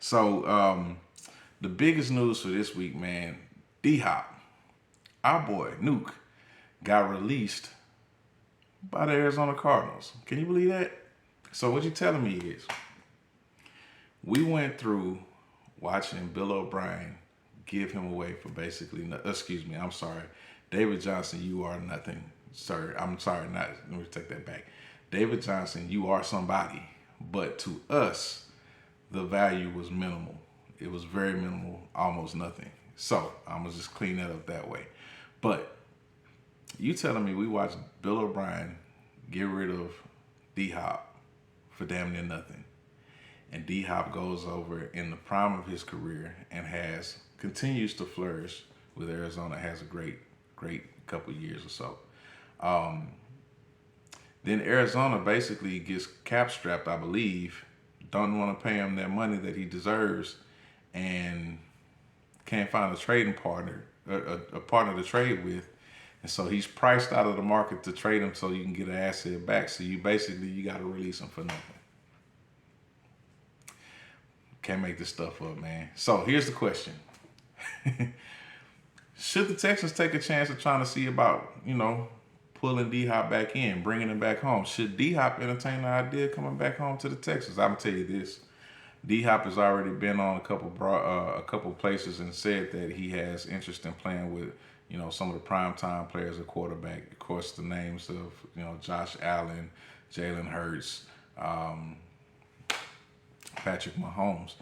So the biggest news for this week, man, D Hop, our boy Nuke, got released by the Arizona Cardinals. Can you believe that? So what you telling me is we went through watching Bill O'Brien give him away for basically, excuse me, I'm sorry. David Johnson, you are nothing. Sir, I'm sorry, not, let me take that back. David Johnson, you are somebody. But to us, the value was minimal. It was very minimal, almost nothing. So I'm going to just clean that up that way. But you telling me we watched Bill O'Brien get rid of D Hop for damn near nothing. And D Hop goes over in the prime of his career and continues to flourish with Arizona, has a great couple years or so. Um, then Arizona basically gets cap strapped, I believe, don't want to pay him that money that he deserves, and can't find a trading partner, a partner to trade with. And so he's priced out of the market to trade him so you can get an asset back. So you got to release him for nothing. Can't make this stuff up, man. So here's the question. Should the Texans take a chance of trying to see about, pulling D-Hop back in, bringing him back home? Should D-Hop entertain the idea of coming back home to the Texans? I'm going to tell you this. D-Hop has already been on a couple places and said that he has interest in playing with, some of the primetime players at quarterback. Of course, the names of, Josh Allen, Jalen Hurts, Patrick Mahomes.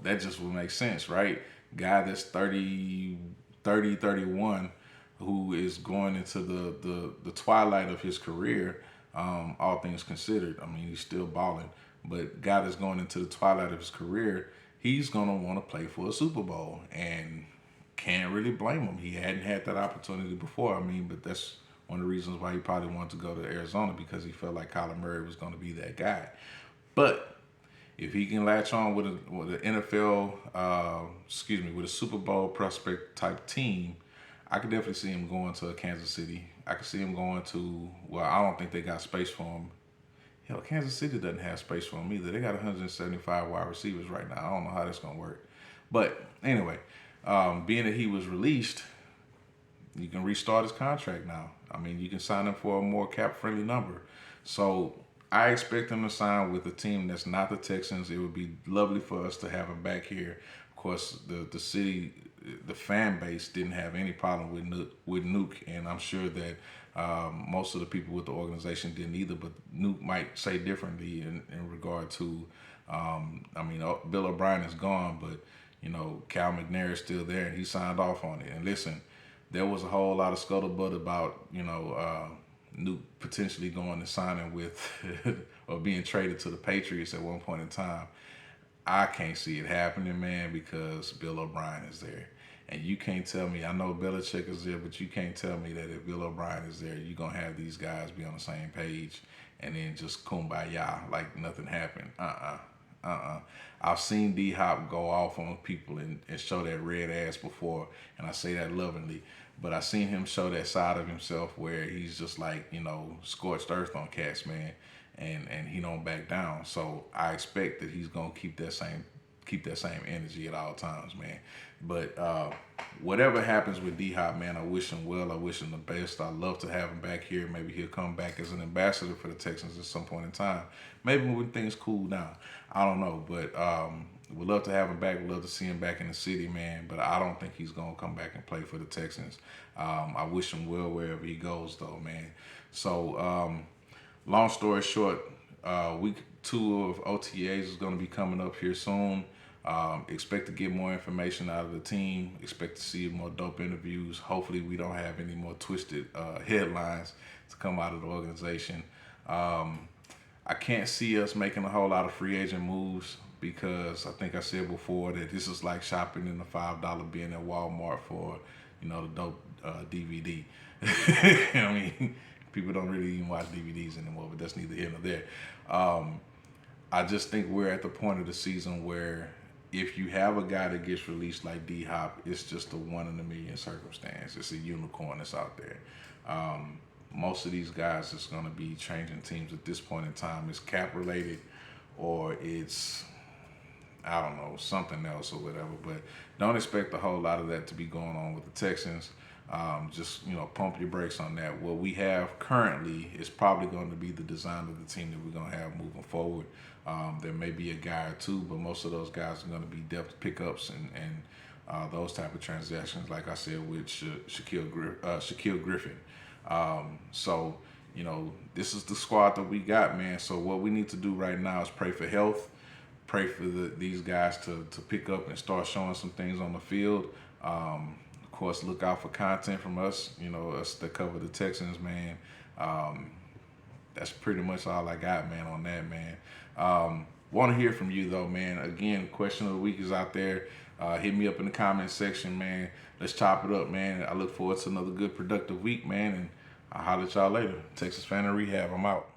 That just would make sense, right? Guy that's 31, who is going into the twilight of his career, all things considered. I mean, he's still balling. But guy that's going into the twilight of his career, he's going to want to play for a Super Bowl. And can't really blame him. He hadn't had that opportunity before. I mean, but that's one of the reasons why he probably wanted to go to Arizona, because he felt like Kyler Murray was going to be that guy. But if he can latch on with an NFL, with a Super Bowl prospect type team, I could definitely see him going to Kansas City. I could see him going to, I don't think they got space for him. Hell, Kansas City doesn't have space for him either. They got 175 wide receivers right now. I don't know how that's going to work. But anyway, being that he was released, you can restart his contract now. I mean, you can sign him for a more cap-friendly number. So I expect him to sign with a team that's not the Texans. It would be lovely for us to have him back here. Of course, the city, the fan base didn't have any problem with Nuke, and I'm sure that most of the people with the organization didn't either. But Nuke might say differently in regard to, Bill O'Brien is gone, but Cal McNair is still there, and he signed off on it. And listen, there was a whole lot of scuttlebutt about Nuke potentially going and signing with or being traded to the Patriots at one point in time. I can't see it happening, man, because Bill O'Brien is there. And you can't tell me, I know Belichick is there, but you can't tell me that if Bill O'Brien is there, you're going to have these guys be on the same page and then just kumbaya like nothing happened. I've seen D-Hop go off on people and show that red ass before, and I say that lovingly. But I seen him show that side of himself where he's just like, scorched earth on cats, man, and he don't back down. So I expect that he's gonna keep that same energy at all times, man. But whatever happens with D-Hop, man, I wish him well. I wish him the best. I'd love to have him back here. Maybe he'll come back as an ambassador for the Texans at some point in time. Maybe when things cool down. I don't know, but we'd love to have him back. We'd love to see him back in the city, man. But I don't think he's going to come back and play for the Texans. I wish him well wherever he goes, though, man. So, long story short, week 2 of OTAs is going to be coming up here soon. Expect to get more information out of the team. Expect to see more dope interviews. Hopefully we don't have any more twisted headlines to come out of the organization. I can't see us making a whole lot of free agent moves because I think I said before that this is like shopping in the $5 bin at Walmart for, the dope DVD. I mean, people don't really even watch DVDs anymore, but that's neither here nor there. I just think we're at the point of the season where if you have a guy that gets released like D-Hop, it's just a 1 in a million circumstance. It's a unicorn that's out there. Most of these guys that's going to be changing teams at this point in time is cap related, or it's, I don't know, something else or whatever. But don't expect a whole lot of that to be going on with the Texans. Just, pump your brakes on that. What we have currently is probably going to be the design of the team that we're going to have moving forward. There may be a guy or two, but most of those guys are going to be depth pickups and those type of transactions, like I said, with Shaquille Griffin. So, this is the squad that we got, man. So what we need to do right now is pray for health, pray for these guys to pick up and start showing some things on the field. Of course, look out for content from us, us that cover the Texans, man. That's pretty much all I got, man, on that, man. Want to hear from you, though, man. Again, question of the week is out there. Hit me up in the comment section, man. Let's chop it up, man. I look forward to another good, productive week, man, and I'll holler at y'all later. Texas Fan in Rehab, I'm out.